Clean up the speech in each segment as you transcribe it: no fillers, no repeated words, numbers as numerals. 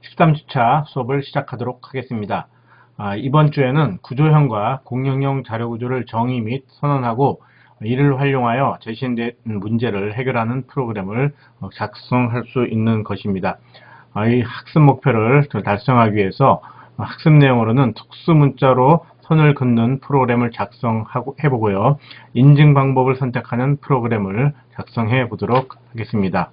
13주차 수업을 시작하도록 하겠습니다. 이번 주에는 구조형과 공룡형 자료구조를 정의 및 선언하고 이를 활용하여 제시된 문제를 해결하는 프로그램을 작성할 수 있는 것입니다. 이 학습 목표를 달성하기 위해서 학습 내용으로는 특수문자로 선을 긋는 프로그램을 작성해보고요. 인증 방법을 선택하는 프로그램을 작성해 보도록 하겠습니다.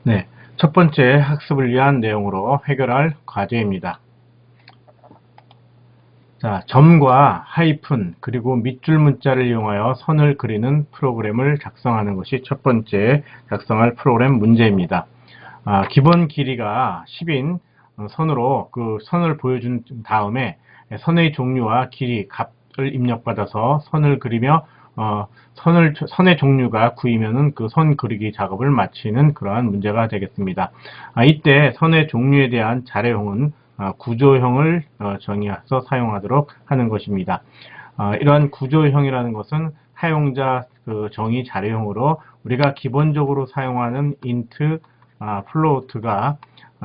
네. 첫 번째 학습을 위한 내용으로 해결할 과제입니다. 자, 점과 하이픈 그리고 밑줄 문자를 이용하여 선을 그리는 프로그램을 작성하는 것이 첫 번째 작성할 프로그램 문제입니다. 기본 길이가 10인 선으로 그 선을 보여준 다음에 선의 종류와 길이 값을 입력받아서 선을 그리며 선의 종류가 9이면은 그 선 그리기 작업을 마치는 그러한 문제가 되겠습니다. 이때 선의 종류에 대한 자료형은 구조형을 정의해서 사용하도록 하는 것입니다. 이러한 구조형이라는 것은 사용자 정의 자료형으로 우리가 기본적으로 사용하는 int, float가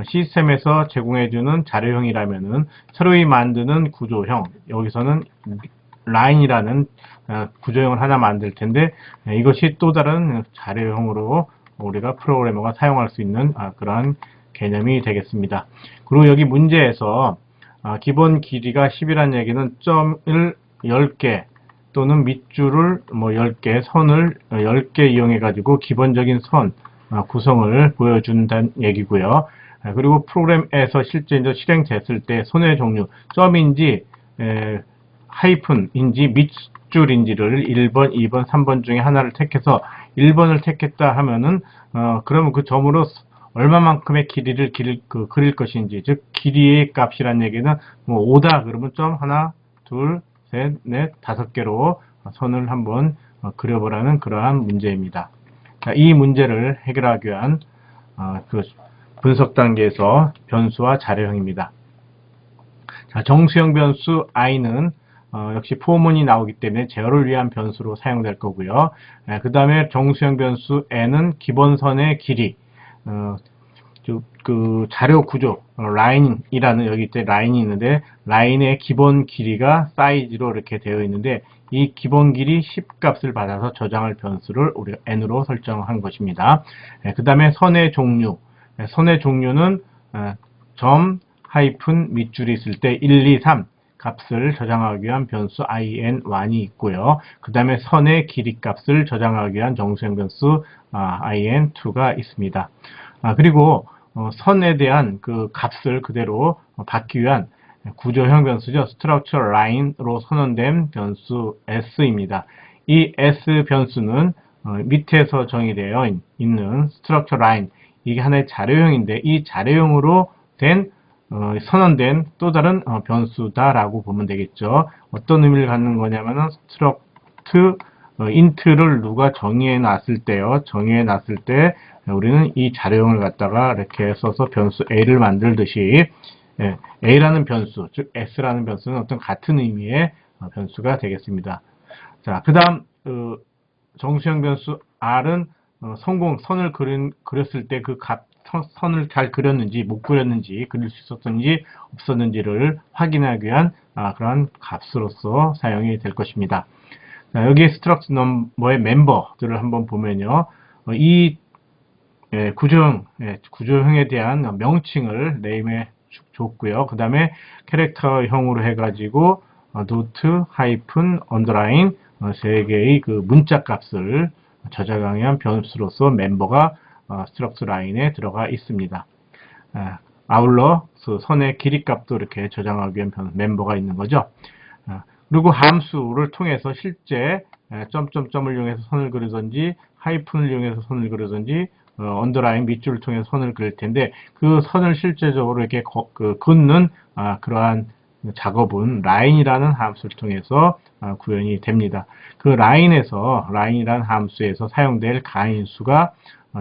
시스템에서 제공해주는 자료형이라면은 새로이 만드는 구조형, 여기서는 라인이라는 구조형을 하나 만들 텐데 이것이 또 다른 자료형으로 우리가 프로그래머가 사용할 수 있는 그러한 개념이 되겠습니다. 그리고 여기 문제에서 기본 길이가 10이라는 얘기는 점을 10개 또는 밑줄을 10개, 선을 10개 이용해 가지고 기본적인 선 구성을 보여준다는 얘기고요. 그리고 프로그램에서 실제 이제 실행됐을 때 선의 종류, 점인지 하이픈인지 밑줄인지를 1번, 2번, 3번 중에 하나를 택해서 1번을 택했다 하면은 그러면 그 점으로 얼마만큼의 길이를 그릴 것인지, 즉 길이의 값이란 얘기는 5다 그러면 점 하나, 둘, 셋, 넷, 5개로 선을 한번 그려보라는 그러한 문제입니다. 자, 이 문제를 해결하기 위한 그 분석 단계에서 변수와 자료형입니다. 자, 정수형 변수 i는 역시 포문이 나오기 때문에 제어를 위한 변수로 사용될 거고요. 그 다음에 정수형 변수 n은 기본선의 길이, 그 자료 구조, 라인이라는 여기 때 라인이 있는데 라인의 기본 길이가 사이즈로 이렇게 되어 있는데 이 기본 길이 10 값을 받아서 저장할 변수를 우리가 n으로 설정한 것입니다. 그 다음에 선의 종류, 선의 종류는 점, 하이픈, 밑줄이 있을 때 1, 2, 3 값을 저장하기 위한 변수 in1이 있고요. 그 다음에 선의 길이 값을 저장하기 위한 정수형 변수 in2가 있습니다. 그리고 선에 대한 그 값을 그대로 받기 위한 구조형 변수죠. structure line로 선언된 변수 s입니다. 이 s 변수는 밑에서 정의되어 있는 structure line, 이게 하나의 자료형인데 이 자료형으로 된 선언된 또 다른 변수다라고 보면 되겠죠. 어떤 의미를 갖는 거냐면은 struct int를 누가 정의해 놨을 때요. 정의해 놨을 때 우리는 이 자료형을 갖다가 이렇게 써서 변수 a를 만들듯이 a라는 변수, 즉 s라는 변수는 어떤 같은 의미의 변수가 되겠습니다. 자, 그다음 정수형 변수 r은 선을 그렸을 때 그 선을 잘 그렸는지 못 그렸는지 그릴 수 있었는지 없었는지를 확인하기 위한 그러한 값으로서 사용이 될 것입니다. 자, 여기 struct number의 멤버들을 한번 보면요. 이 구조형에 대한 명칭을 네임에 줬고요. 그 다음에 캐릭터형으로 해가지고 노트, 하이픈, 언더라인 세 개의 그 문자 값을 저장하기 위한 변수로서 멤버가 스트럭처 라인에 들어가 있습니다. 아울러 선의 길이 값도 이렇게 저장하기 위한 멤버가 있는 거죠. 그리고 함수를 통해서 실제 점점점을 이용해서 선을 그리든지 하이픈을 이용해서 선을 그리든지 언더라인 밑줄을 통해서 선을 그릴 텐데 그 선을 실제적으로 이렇게 긋는 그러한 작업은 라인이라는 함수를 통해서 구현이 됩니다. 그 라인이라는 함수에서 사용될 가인수가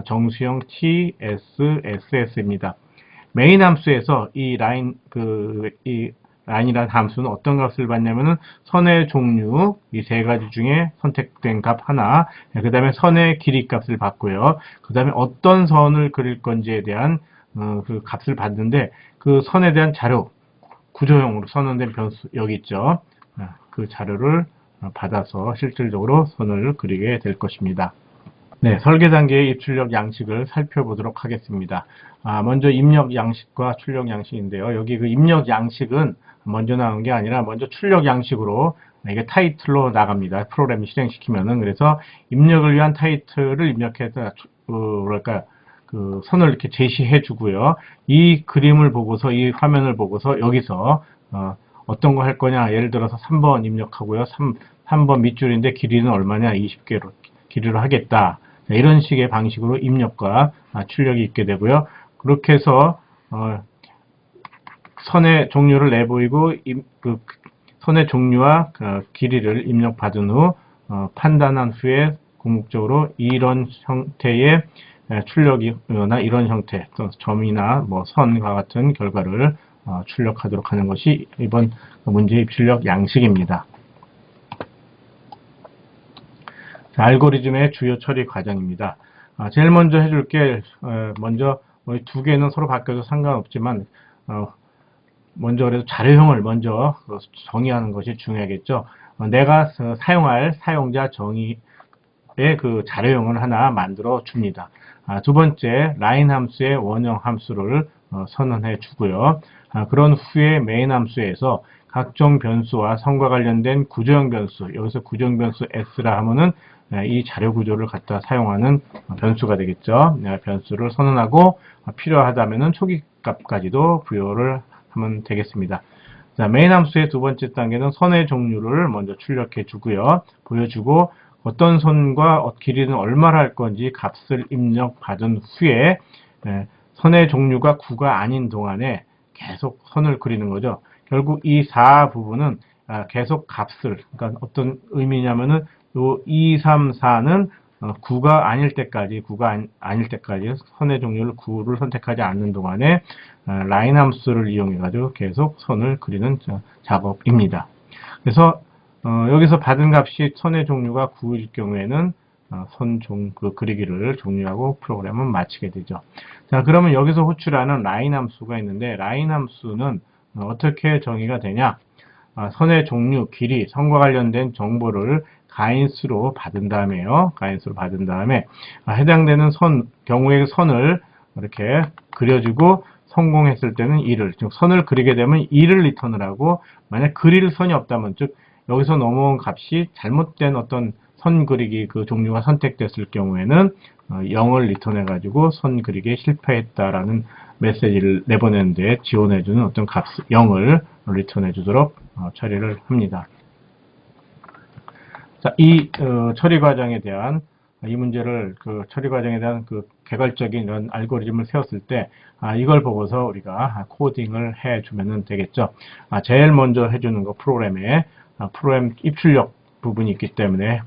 정수형 T, S, SS입니다. 메인 함수에서 이 라인이라는 함수는 어떤 값을 받냐면은 선의 종류 이 세 가지 중에 선택된 값 하나, 그 다음에 선의 길이 값을 받고요. 그 다음에 어떤 선을 그릴 건지에 대한 그 값을 받는데 그 선에 대한 자료, 구조형으로 선언된 변수 여기 있죠. 그 자료를 받아서 실질적으로 선을 그리게 될 것입니다. 네, 설계 단계의 입출력 양식을 살펴보도록 하겠습니다. 먼저 입력 양식과 출력 양식인데요. 여기 그 입력 양식은 먼저 나온 게 아니라 먼저 출력 양식으로 이게 타이틀로 나갑니다. 프로그램을 실행시키면은. 그래서 입력을 위한 타이틀을 입력해서 뭐랄까 그 선을 이렇게 제시해 주고요. 이 그림을 보고서 이 화면을 보고서 여기서 어떤 거 할 거냐, 예를 들어서 3번 입력하고요. 3번 밑줄인데 길이는 얼마냐, 20개로 길이로 하겠다. 이런 식의 방식으로 입력과 출력이 있게 되고요. 그렇게 해서 선의 종류를 내보이고 그 선의 종류와 길이를 입력받은 후 판단한 후에 궁극적으로 이런 형태의 출력이나 이런 형태, 점이나 뭐 선과 같은 결과를 출력하도록 하는 것이 이번 문제의 입출력 양식입니다. 알고리즘의 주요 처리 과정입니다. 제일 먼저 해줄 게 먼저 두 개는 서로 바뀌어도 상관없지만 먼저 그래도 자료형을 먼저 정의하는 것이 중요하겠죠. 내가 사용할 사용자 정의의 그 자료형을 하나 만들어 줍니다. 두 번째 라인 함수의 원형 함수를 선언해 주고요. 그런 후에 메인 함수에서 각종 변수와 선과 관련된 구조형 변수, 여기서 구조형 변수 S라 하면은 이 자료 구조를 갖다 사용하는 변수가 되겠죠. 변수를 선언하고 필요하다면은 초기 값까지도 부여를 하면 되겠습니다. 자, 메인 함수의 두 번째 단계는 선의 종류를 먼저 출력해 주고요. 보여주고 어떤 선과 길이는 얼마나 할 건지 값을 입력 받은 후에 선의 종류가 9가 아닌 동안에 계속 선을 그리는 거죠. 결국 이 4 부분은 계속 값을, 그러니까 어떤 의미냐면은 요 2, 3, 4는 9가 아닐 때까지, 아닐 때까지 선의 종류를 9를 선택하지 않는 동안에 라인 함수를 이용해 가지고 계속 선을 그리는 작업입니다. 그래서 여기서 받은 값이 선의 종류가 9일 경우에는 그 그리기를 종료하고 프로그램은 마치게 되죠. 자, 그러면 여기서 호출하는 라인 함수가 있는데 라인 함수는 어떻게 정의가 되냐? 선의 종류, 길이, 선과 관련된 정보를 가인수로 받은 다음에요. 가인수로 받은 다음에 해당되는 경우의 선을 이렇게 그려주고 성공했을 때는 1을, 즉 선을 그리게 되면 2를 리턴을 하고 만약 그릴 선이 없다면, 즉 여기서 넘어온 값이 잘못된 어떤 선 그리기 그 종류가 선택됐을 경우에는 0을 리턴해 가지고 선 그리기에 실패했다라는 메시지를 내보내는데 지원해주는 어떤 값 0을 리턴해 주도록 처리를 합니다. 자, 이 처리 과정에 대한 이 문제를 처리 과정에 대한 개괄적인 이런 알고리즘을 세웠을 때 이걸 보고서 우리가 코딩을 해주면 되겠죠. 제일 먼저 해주는 거 프로그램에 프로그램 입출력 부분이 있기 때문에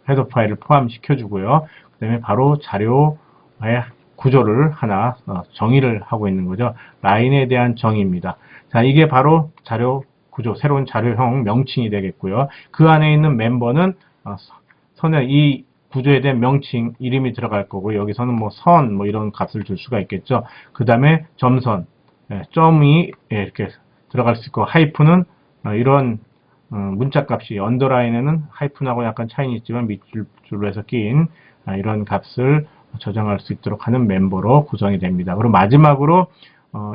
헤더 파일을 포함시켜 주고요. 그 다음에 바로 자료의 구조를 하나 정의를 하고 있는 거죠. 라인에 대한 정의입니다. 자, 이게 바로 자료 구조, 새로운 자료형 명칭이 되겠고요. 그 안에 있는 멤버는 선의 이 구조에 대한 명칭, 이름이 들어갈 거고, 여기서는 뭐 선, 뭐 이런 값을 줄 수가 있겠죠. 그 다음에 점선, 점이 이렇게 들어갈 수 있고, 하이픈은 이런 문자 값이, 언더라인에는 하이픈하고 약간 차이는 있지만 밑줄로 해서 낀 이런 값을 저장할 수 있도록 하는 멤버로 구성이 됩니다. 그리고 마지막으로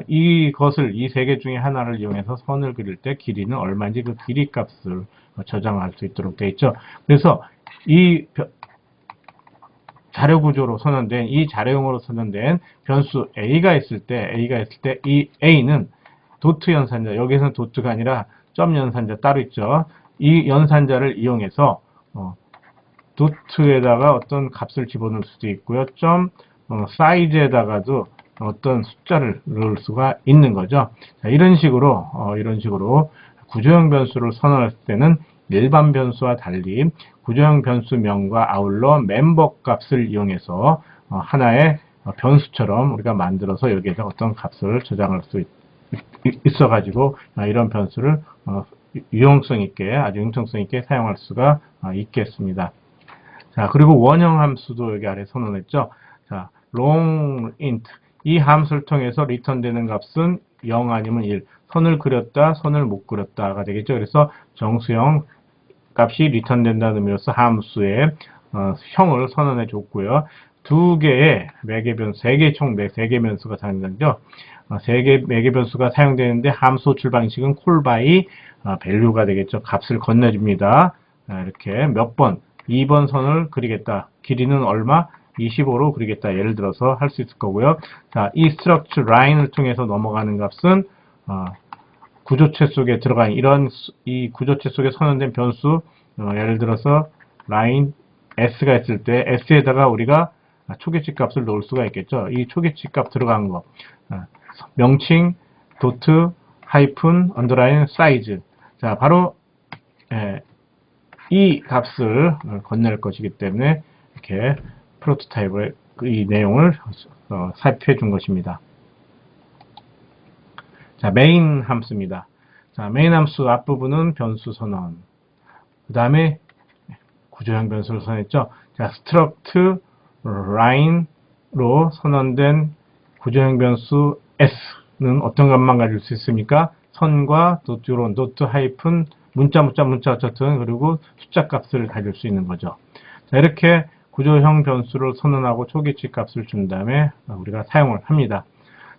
이것을 이 세 개 중에 하나를 이용해서 선을 그릴 때 길이는 얼마인지 그 길이 값을 저장할 수 있도록 되어 있죠. 그래서 이 자료 구조로 선언된, 이 자료형으로 선언된 변수 A가 있을 때 이 A는 도트 연산자, 여기서는 도트가 아니라 점 연산자 따로 있죠. 이 연산자를 이용해서 도트에다가 어떤 값을 집어넣을 수도 있고요. 점 사이즈에다가도 어떤 숫자를 넣을 수가 있는 거죠. 자, 이런 식으로 구조형 변수를 선언할 때는 일반 변수와 달리 구조형 변수명과 아울러 멤버 값을 이용해서 하나의 변수처럼 우리가 만들어서 여기에다 어떤 값을 저장할 수 있어가지고 이런 변수를 유용성 있게 아주 융통성 있게 사용할 수가 있겠습니다. 자, 그리고 원형 함수도 여기 아래 선언했죠. 자, long int 이 함수를 통해서 리턴되는 값은 0 아니면 1. 선을 그렸다, 선을 못 그렸다가 되겠죠. 그래서 정수형 값이 리턴된다는 의미로서 함수의 형을 선언해 줬고요. 두 개의 매개 변수, 총 3개 변수가 사용되죠. 매개 변수가 사용되는데 함수 호출 방식은 call by value가 되겠죠. 값을 건네줍니다. 이렇게 몇 번, 2번 선을 그리겠다. 길이는 얼마? 25로 그리겠다. 예를 들어서 할 수 있을 거고요. 자, 이 struct line을 통해서 넘어가는 값은 구조체 속에 들어간 이 구조체 속에 선언된 변수, 예를 들어서 line s가 있을 때 s에다가 우리가 초계치 값을 넣을 수가 있겠죠. 이 초계치 값 들어간 거, 명칭, 도트, 하이픈, 언더라인, 사이즈. 자, 바로 이 값을 건넬 것이기 때문에 이렇게 프로토타입의 이 내용을 살펴 준 것입니다. 자, 메인 함수입니다. 자, 메인 함수 앞부분은 변수 선언. 그 다음에 구조형 변수를 선언했죠. 자, struct line로 선언된 구조형 변수 s는 어떤 값만 가질 수 있습니까? 선과 도트론, 도트 하이픈, 문자 어쨌든 그리고 숫자 값을 가질 수 있는 거죠. 자, 이렇게 구조형 변수를 선언하고 초기치 값을 준 다음에 우리가 사용을 합니다.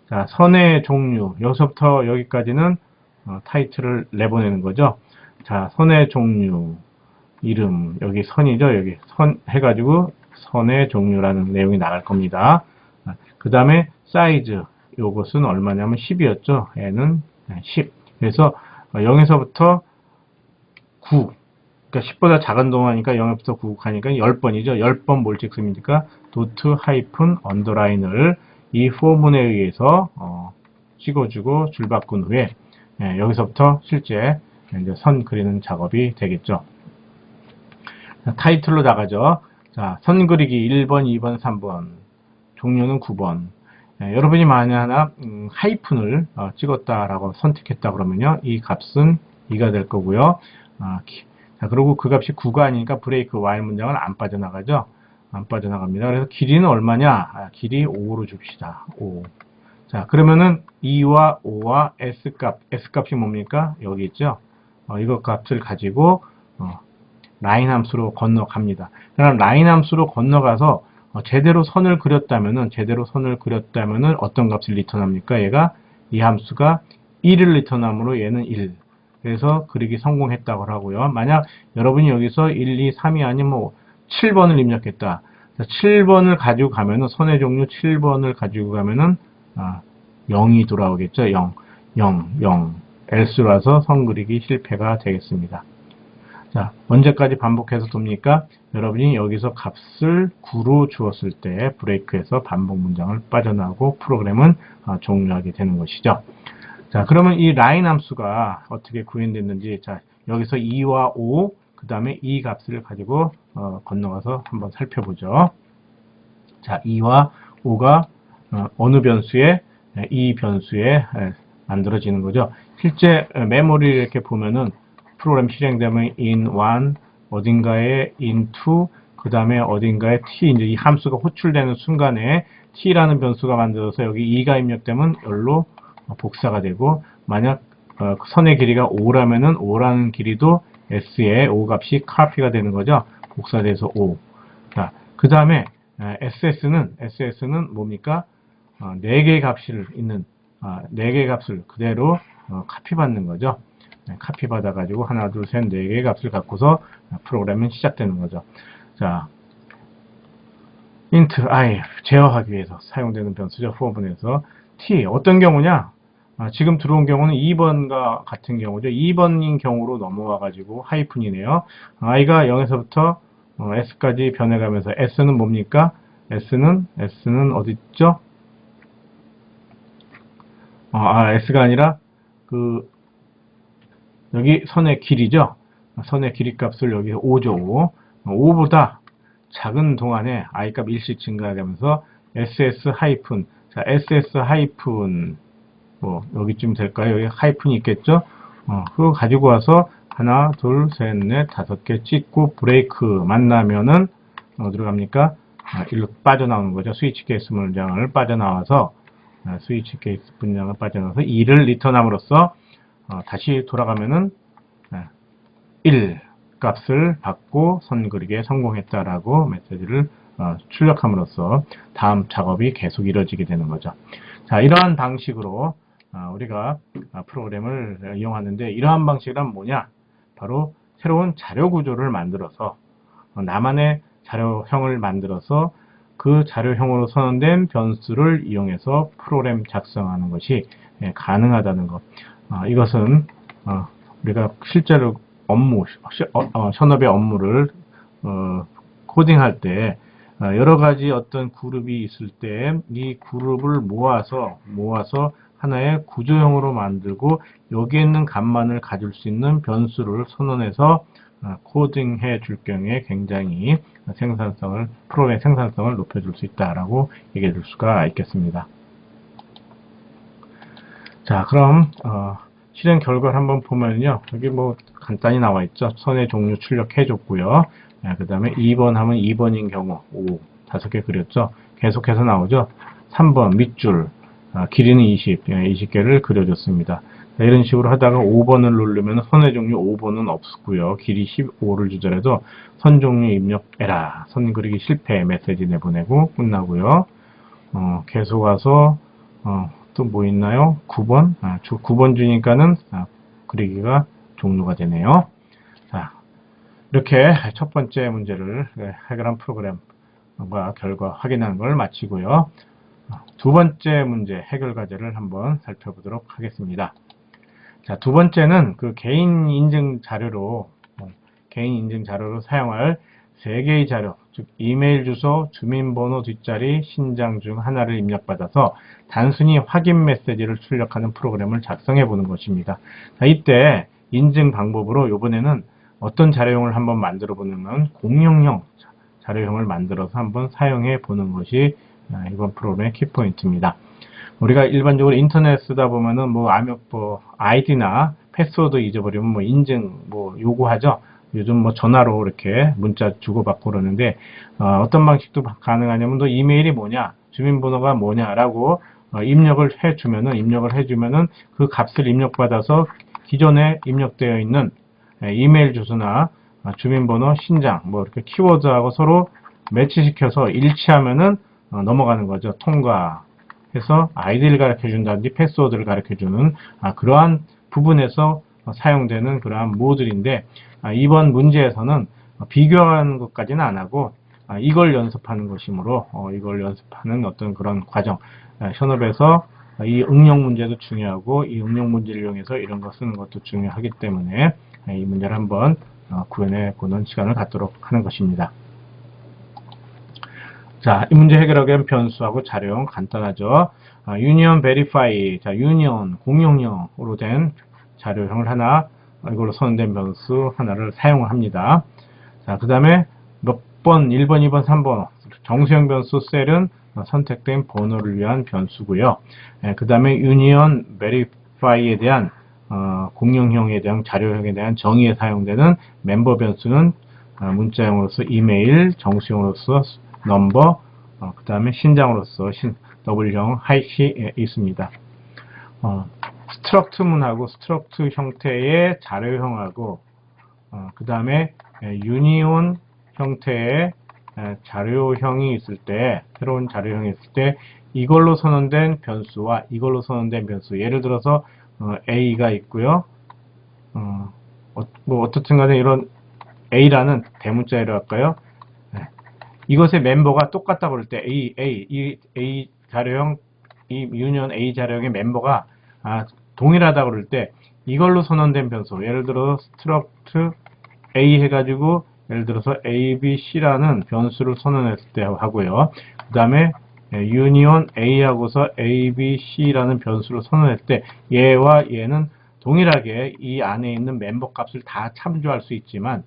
자, 선의 종류, 여기서부터 여기까지는 타이틀을 내보내는 거죠. 자, 선의 종류, 이름, 여기 선이죠. 여기 선 해가지고 선의 종류라는 내용이 나갈 겁니다. 그 다음에 사이즈, 요것은 얼마냐면 10이었죠. 얘는 10. 그래서 0에서부터 9. 그러니까 10보다 작은 동화니까 0에서부터 9 가니까 10번이죠. 10번 뭘 찍습니까? 도트 하이픈 언더라인을 이 포문에 의해서 찍어주고 줄 바꾼 후에 여기서부터 실제 이제 선 그리는 작업이 되겠죠. 타이틀로 나가죠. 자, 선 그리기 1번, 2번, 3번. 종류는 9번. 여러분이 만약 하이픈을 찍었다라고 선택했다 그러면요. 이 값은 2가 될 거고요. 자, 그리고 그 값이 9가 아니니까 브레이크 while 문장은 안 빠져나가죠. 안 빠져나갑니다. 그래서 길이는 얼마냐? 길이 5로 줍시다. 5. 자, 그러면은 2와 5와 S값이 뭡니까? 여기 있죠? 이거 값을 가지고, 라인 함수로 건너갑니다. 그럼 라인 함수로 건너가서, 제대로 선을 그렸다면은 어떤 값을 리턴합니까? 얘가, 이 함수가 1을 리턴하므로 얘는 1. 그래서 그리기 성공했다고 하고요. 만약 여러분이 여기서 1, 2, 3이 아니면 7번을 입력했다. 7번을 가지고 가면은 선의 종류 7번을 가지고 가면은 0이 돌아오겠죠. 0, 0, 0. else라서 선 그리기 실패가 되겠습니다. 자, 언제까지 반복해서 돕니까? 여러분이 여기서 값을 9로 주었을 때 브레이크에서 반복 문장을 빠져나오고 프로그램은 종료하게 되는 것이죠. 자, 그러면 이 라인 함수가 어떻게 구현됐는지, 자, 여기서 2와 5, 그 다음에 이 값을 가지고 건너가서 한번 살펴보죠. 자, 2와 5가 어느 변수에, 이 변수에 만들어지는 거죠. 실제 메모리를 이렇게 보면은 프로그램 실행되면 in1, 어딘가에 in2, 그 다음에 어딘가에 t, 이제 이 함수가 호출되는 순간에 t라는 변수가 만들어서 여기 2가 입력되면 열로 복사가 되고, 만약 선의 길이가 5라면은 5라는 길이도 s의 5 값이 카피가 되는 거죠. 복사돼서 5. 자, 그 다음에 SS는 뭡니까? 4개의 값을 있는 4개의 값을 그대로 카피 받는 거죠. 카피 받아 가지고 하나, 둘, 셋, 4개의 값을 갖고서 프로그램은 시작되는 거죠. 자, int i 제어하기 위해서 사용되는 변수죠. 포문에서 t 어떤 경우냐? 지금 들어온 경우는 2번과 같은 경우죠. 2번인 경우로 넘어와 가지고 하이픈이네요. i가 0에서부터 s까지 변해가면서 s는 뭡니까? s는 어디 있죠? s가 아니라 여기 선의 길이죠. 선의 길이 값을 여기 5죠. 5보다 작은 동안에 i값 1씩 증가하면서 ss 하이픈, 자, ss 하이픈, 뭐, 여기쯤 될까요? 여기 하이픈이 있겠죠? 그거 가지고 와서 하나, 둘, 셋, 넷, 다섯 개 찍고 브레이크 만나면은, 어디로 갑니까? 일로 빠져나오는 거죠. 스위치 케이스 문장을 빠져나와서, 스위치 케이스 문장을 빠져나와서 2를 리턴함으로써, 다시 돌아가면은, 1 값을 받고 선 그리기에 성공했다라고 메시지를 출력함으로써 다음 작업이 계속 이루어지게 되는 거죠. 자, 이러한 방식으로 우리가 프로그램을 이용하는데, 이러한 방식이란 뭐냐? 바로 새로운 자료 구조를 만들어서 나만의 자료형을 만들어서 그 자료형으로 선언된 변수를 이용해서 프로그램 작성하는 것이 가능하다는 것. 이것은 우리가 실제로 업무, 현업의 업무를 코딩할 때 여러 가지 어떤 그룹이 있을 때 이 그룹을 모아서 하나의 구조형으로 만들고 여기에 있는 값만을 가질 수 있는 변수를 선언해서 코딩해 줄 경우에 굉장히 프로그램의 생산성을 높여줄 수 있다라고 얘기해 줄 수가 있겠습니다. 자, 그럼 실행 결과를 한번 보면요. 여기 뭐 간단히 나와 있죠. 선의 종류 출력해 줬고요. 그 다음에 2번 하면 2번인 경우 5개 그렸죠. 계속해서 나오죠. 3번 밑줄 길이는 20개를 그려줬습니다. 자, 이런 식으로 하다가 5번을 누르면 선의 종류 5번은 없고요. 길이 15를 주더라도 선 종류 입력해라. 선 그리기 실패 메시지 내보내고 끝나고요. 계속 와서 또 뭐 있나요? 9번 9번 주니까는 그리기가 종료가 되네요. 자, 이렇게 첫 번째 문제를 해결한 프로그램과 결과 확인하는 걸 마치고요. 두 번째 문제 해결 과제를 한번 살펴보도록 하겠습니다. 자, 두 번째는 그 개인 인증 자료로 사용할 3개의 자료, 즉 이메일 주소, 주민번호 뒷자리, 신장 중 하나를 입력받아서 단순히 확인 메시지를 출력하는 프로그램을 작성해 보는 것입니다. 자, 이때 인증 방법으로 이번에는 어떤 자료형을 한번 만들어 보면 공용형 자료형을 만들어서 한번 사용해 보는 것이 이번 프로그램의 키포인트입니다. 우리가 일반적으로 인터넷 쓰다 보면은 아이디나 패스워드 잊어버리면 인증 요구하죠. 요즘 전화로 이렇게 문자 주고받고 그러는데 어떤 방식도 가능하냐면 또 이메일이 뭐냐, 주민번호가 뭐냐라고 입력을 해주면은 그 값을 입력받아서 기존에 입력되어 있는 이메일 주소나 주민번호, 신장 이렇게 키워드하고 서로 매치시켜서 일치하면은 넘어가는 거죠. 통과해서 아이디를 가르쳐 준다든지 패스워드를 가르쳐 주는 그러한 부분에서 사용되는 그러한 모듈인데, 이번 문제에서는 비교하는 것까지는 안 하고 이걸 연습하는 것이므로 이걸 연습하는 어떤 그런 과정, 현업에서 이 응용 문제도 중요하고 이 응용 문제를 이용해서 이런 거 쓰는 것도 중요하기 때문에 이 문제를 한번 구현해 보는 시간을 갖도록 하는 것입니다. 자, 이 문제 해결하기 위한 변수하고 자료형 간단하죠. 유니언 베리파이, 자, 유니언 공용형으로 된 자료형을 하나, 이걸로 선언된 변수 하나를 사용을 합니다. 자, 그 다음에 몇 번, 1번, 2번, 3번 정수형 변수 셀은 선택된 번호를 위한 변수고요. 그 다음에 유니언 베리파이에 대한 공용형에 대한 자료형에 대한 정의에 사용되는 멤버 변수는 문자형으로서 이메일, 정수형으로서 넘버, 그 다음에 신장으로서 W형 하이시 있습니다. 스트럭트문하고 스트럭트 형태의 자료형하고 그 다음에 유니온 형태의 자료형이 있을 때, 새로운 자료형이 있을 때 이걸로 선언된 변수와 이걸로 선언된 변수, 예를 들어서 A가 있고요. 어떻든 간에 이런 A라는 대문자로 할까요? 이것의 멤버가 똑같다고 그럴 때 A 자료형, 이 유니온 A 자료형의 멤버가 동일하다고 그럴 때 이걸로 선언된 변수, 예를 들어 struct A 해가지고 예를 들어서 ABC라는 변수를 선언했을 때 하고요. 그 다음에 유니온 A하고서 ABC라는 변수를 선언했을 때 얘와 얘는 동일하게 이 안에 있는 멤버 값을 다 참조할 수 있지만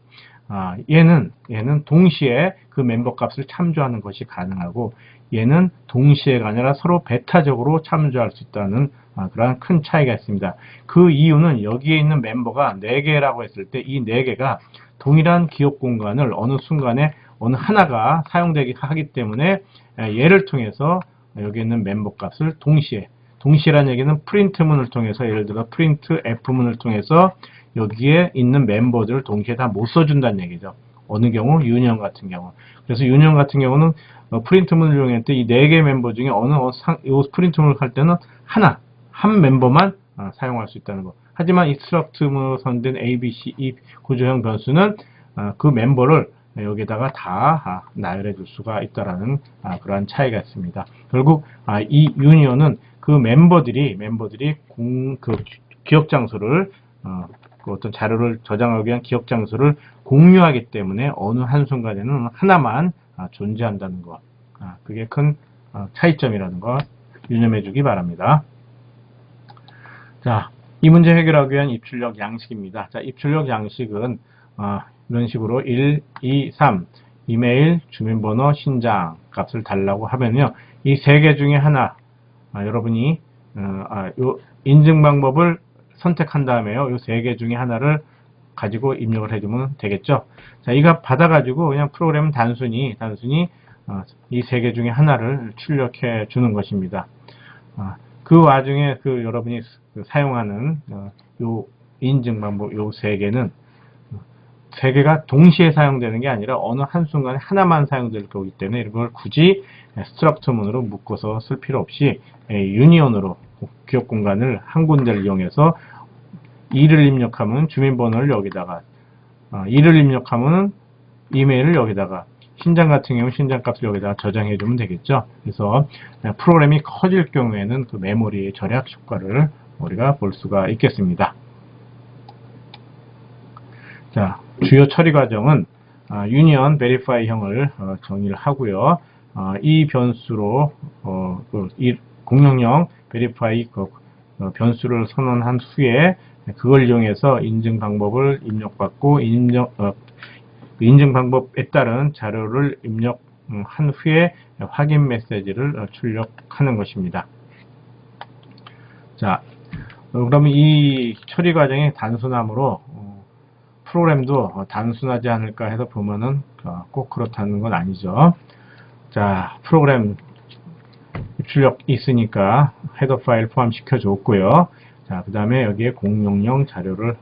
얘는 동시에 그 멤버 값을 참조하는 것이 가능하고 얘는 동시에가 아니라 서로 배타적으로 참조할 수 있다는 그러한 큰 차이가 있습니다. 그 이유는 여기에 있는 멤버가 4개라고 했을 때 이 4개가 동일한 기억 공간을 어느 순간에 어느 하나가 사용되기 하기 때문에 얘를 통해서 여기 있는 멤버 값을 동시에라는 얘기는 프린트문을 통해서 예를 들어 프린트 F문을 통해서 여기에 있는 멤버들을 동시에 다 못 써준다는 얘기죠. 어느 경우? 유니언 같은 경우. 그래서 유니언 같은 경우는 프린트문을 이용할 때 이 4개 멤버 중에 이 프린트문을 할 때는 한 멤버만 사용할 수 있다는 거. 하지만 이 스트럭트문으로 선된 A, B, C, E 구조형 변수는 그 멤버를 여기다가 다 나열해 줄 수가 있다라는 그러한 차이가 있습니다. 결국 이 유니언은 그 멤버들이 그 기억 장소를 그 어떤 자료를 저장하기 위한 기억 장소를 공유하기 때문에 어느 한순간에는 하나만 존재한다는 것. 그게 큰 차이점이라는 거 유념해 주기 바랍니다. 자, 이 문제 해결하기 위한 입출력 양식입니다. 자, 입출력 양식은 이런 식으로 1, 2, 3 이메일, 주민번호, 신장 값을 달라고 하면요. 이 3개 중에 하나 여러분이 요 인증 방법을 선택한 다음에요. 요 3개 중에 하나를 가지고 입력을 해주면 되겠죠. 자, 이거 받아가지고 그냥 프로그램은 단순히 이 3개 중에 하나를 출력해 주는 것입니다. 그 와중에 여러분이 사용하는 요 인증 방법 요 3개는 3개가 동시에 사용되는 게 아니라 어느 한순간에 하나만 사용될 거기 때문에 이걸 굳이 스트럭처문으로 묶어서 쓸 필요 없이 유니온으로 기억 공간을 한 군데를 이용해서 2를 입력하면 주민번호를 여기다가 2를 입력하면 이메일을 여기다가 신장 같은 경우 신장 값을 여기다가 저장해 주면 되겠죠. 그래서 프로그램이 커질 경우에는 그 메모리의 절약 효과를 우리가 볼 수가 있겠습니다. 자, 주요 처리 과정은 유니언 베리파이 형을 정의를 하고요. 이 변수로 이 공룡형 베리파이 변수를 선언한 후에 그걸 이용해서 인증 방법을 입력받고 인증 방법에 따른 자료를 입력한 후에 확인 메시지를 출력하는 것입니다. 자, 그러면 이 처리 과정이 단순함으로 프로그램도 단순하지 않을까 해서 보면은 꼭 그렇다는 건 아니죠. 자, 프로그램 입출력 있으니까 헤더 파일 포함시켜 줬고요. 자, 그 다음에 여기에 공룡형 자료를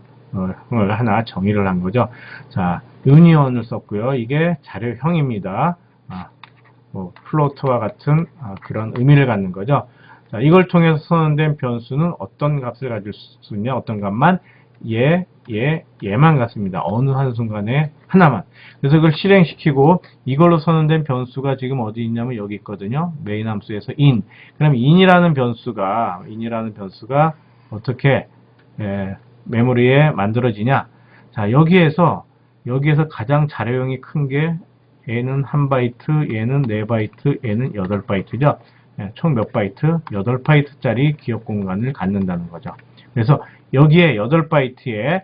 하나 정의를 한 거죠. 자, 유니온을 썼고요. 이게 자료형입니다. 플로트와 같은 그런 의미를 갖는 거죠. 자, 이걸 통해서 선언된 변수는 어떤 값을 가질 수 있냐? 어떤 값만? 얘만 같습니다. 어느 한순간에 하나만. 그래서 그걸 실행시키고 이걸로 선언된 변수가 지금 어디 있냐면 여기 있거든요. 메인 함수에서 in. 그럼 in이라는 변수가 어떻게 메모리에 만들어지냐? 자, 여기에서 가장 자료형이 큰 게 얘는 1바이트, 얘는 4바이트, 얘는 8바이트죠. 총 몇 바이트? 8바이트짜리 기억 공간을 갖는다는 거죠. 그래서 여기에 8바이트에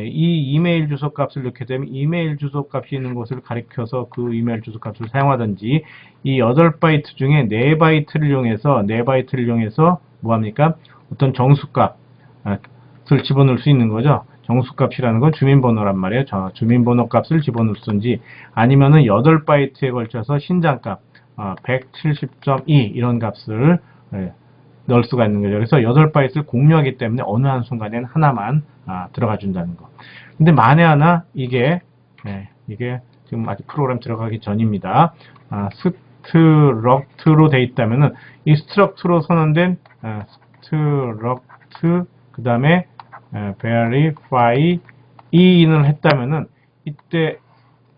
이 이메일 주소 값을 넣게 되면 이메일 주소 값이 있는 것을 가리켜서 그 이메일 주소 값을 사용하든지 이 8바이트 중에 4바이트를 이용해서 뭐합니까? 어떤 정수값을 집어넣을 수 있는 거죠. 정수값이라는 건 주민번호란 말이에요. 주민번호 값을 집어넣을 수인지 아니면은 8바이트에 걸쳐서 신장값 170.2 이런 값을 넣을 수가 있는 거죠. 그래서 8바이트를 공유하기 때문에 어느 한순간에는 하나만 들어가 준다는 거. 근데 만에 하나 이게 지금 아직 프로그램 들어가기 전입니다. 스트럭트로 돼 있다면은 이 스트럭트로 선언된 스트럭트 그 다음에 verify in을 했다면은 이때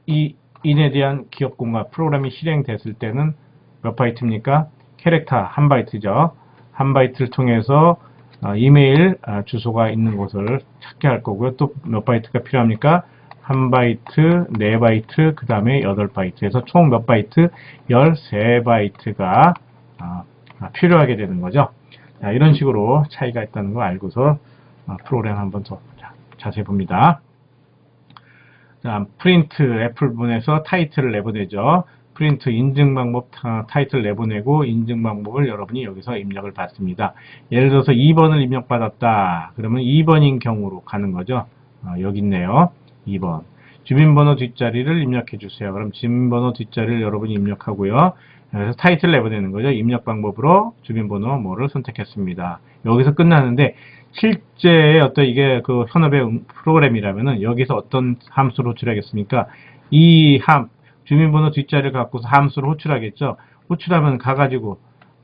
이 in에 대한 기억 공간 프로그램이 실행됐을 때는 몇 바이트입니까? 캐릭터 1바이트죠. 1바이트를 통해서 이메일 주소가 있는 곳을 찾게 할 거고요. 또 몇 바이트가 필요합니까? 1바이트, 4바이트, 그 다음에 8바이트에서 총 몇 바이트? 13바이트가 필요하게 되는 거죠. 자, 이런 식으로 차이가 있다는 거 알고서 프로그램 한번 더 자세히 봅니다. 자, 프린트 애플분에서 타이틀을 내보내죠. 프린트 인증 방법 타이틀 내보내고 인증 방법을 여러분이 여기서 입력을 받습니다. 예를 들어서 2번을 입력받았다. 그러면 2번인 경우로 가는 거죠. 여기 있네요. 2번. 주민번호 뒷자리를 입력해 주세요. 그럼 주민번호 뒷자리를 여러분이 입력하고요. 그래서 타이틀 내보내는 거죠. 입력 방법으로 주민번호 뭐를 선택했습니다. 여기서 끝나는데 실제 어떤 이게 그 현업의 프로그램이라면은 여기서 어떤 함수를 호출하겠습니까? 이 주민번호 뒷자리를 갖고서 함수를 호출하겠죠. 호출하면 가가지고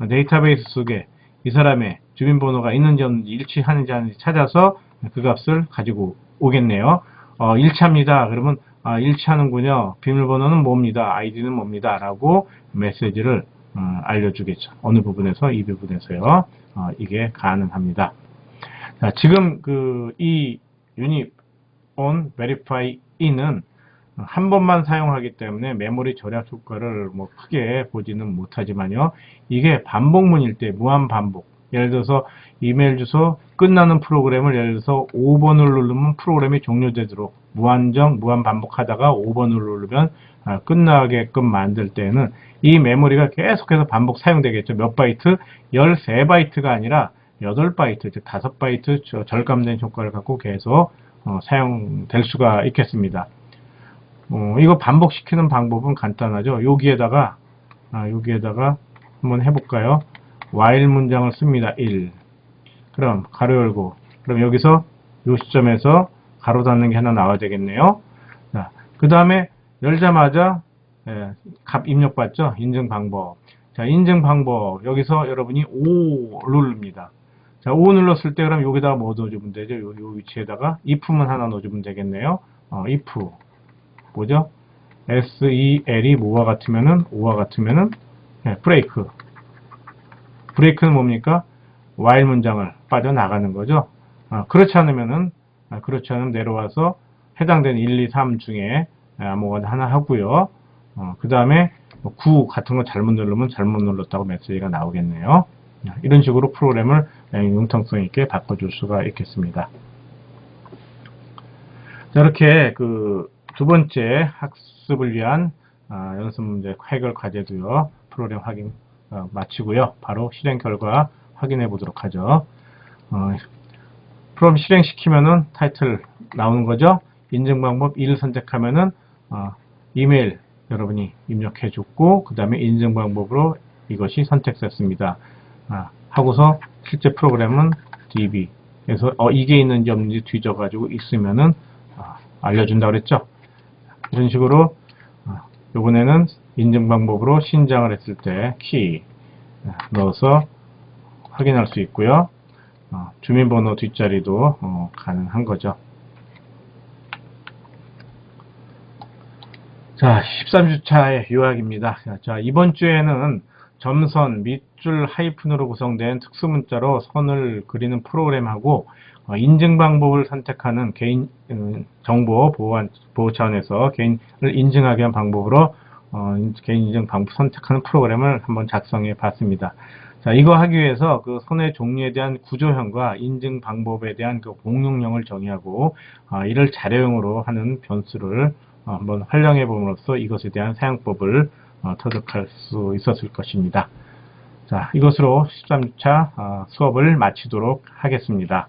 데이터베이스 속에 이 사람의 주민번호가 있는지 없는지 일치하는지 아닌지 찾아서 그 값을 가지고 오겠네요. 일치합니다. 그러면 일치하는군요. 비밀번호는 뭡니다. 아이디는 뭡니다. 라고 메시지를 알려주겠죠. 어느 부분에서 이 부분에서요. 이게 가능합니다. 자, 지금 이 unit on verify in은 한 번만 사용하기 때문에 메모리 절약 효과를 뭐 크게 보지는 못하지만요. 이게 반복문일 때 무한 반복. 예를 들어서 이메일 주소 끝나는 프로그램을 예를 들어서 5번을 누르면 프로그램이 종료되도록 무한 반복하다가 5번을 누르면 끝나게끔 만들 때는 이 메모리가 계속해서 반복 사용되겠죠. 몇 바이트? 13바이트가 아니라 8바이트, 즉 5바이트 절감된 효과를 갖고 계속 사용될 수가 있겠습니다. 이거 반복시키는 방법은 간단하죠. 여기에다가 한번 해볼까요? while 문장을 씁니다. 1. 그럼 가로 열고, 그럼 여기서 이 시점에서 가로 닫는 게 하나 나와야 되겠네요. 자, 그 다음에 열자마자 값 입력받죠. 인증 방법. 자, 인증 방법 여기서 여러분이 5 누릅니다. 자, 5 눌렀을 때 그럼 여기다가 뭐 넣어주면 되죠? 요 위치에다가 if만 하나 넣어주면 되겠네요. if 뭐죠? SEL이 뭐와 같으면은 5와 같으면은 브레이크. 브레이크는 뭡니까? while 문장을 빠져나가는 거죠. 그렇지 않으면 내려와서 해당되는 1, 2, 3 중에 아무거나 하나 하고요. 그 다음에 9 같은 거 잘못 누르면 잘못 눌렀다고 메시지가 나오겠네요. 이런 식으로 프로그램을 융통성 있게 바꿔줄 수가 있겠습니다. 자, 이렇게 두 번째 학습을 위한 연습 문제 해결 과제도요. 프로그램 확인 마치고요. 바로 실행 결과 확인해 보도록 하죠. 프로그램 실행시키면은 타이틀 나오는 거죠. 인증 방법 1을 선택하면은 이메일 여러분이 입력해 줬고 그 다음에 인증 방법으로 이것이 선택됐습니다. 하고서 실제 프로그램은 db에서 이게 있는지 없는지 뒤져 가지고 있으면은 알려준다고 그랬죠. 이런 식으로 이번에는 인증 방법으로 신장을 했을 때 키 넣어서 확인할 수 있고요. 주민번호 뒷자리도 가능한 거죠. 자, 13주차의 요약입니다. 자, 이번 주에는 점선, 밑줄, 하이픈으로 구성된 특수문자로 선을 그리는 프로그램하고 인증 방법을 선택하는 개인 정보 보호 차원에서 개인을 인증하게 한 방법으로 개인 인증 방법 선택하는 프로그램을 한번 작성해 봤습니다. 자, 이거 하기 위해서 그 선의 종류에 대한 구조형과 인증 방법에 대한 그 공용령을 정의하고 이를 자료형으로 하는 변수를 한번 활용해 봄으로써 이것에 대한 사용법을 터득할 수 있었을 것입니다. 자, 이것으로 13주차 수업을 마치도록 하겠습니다.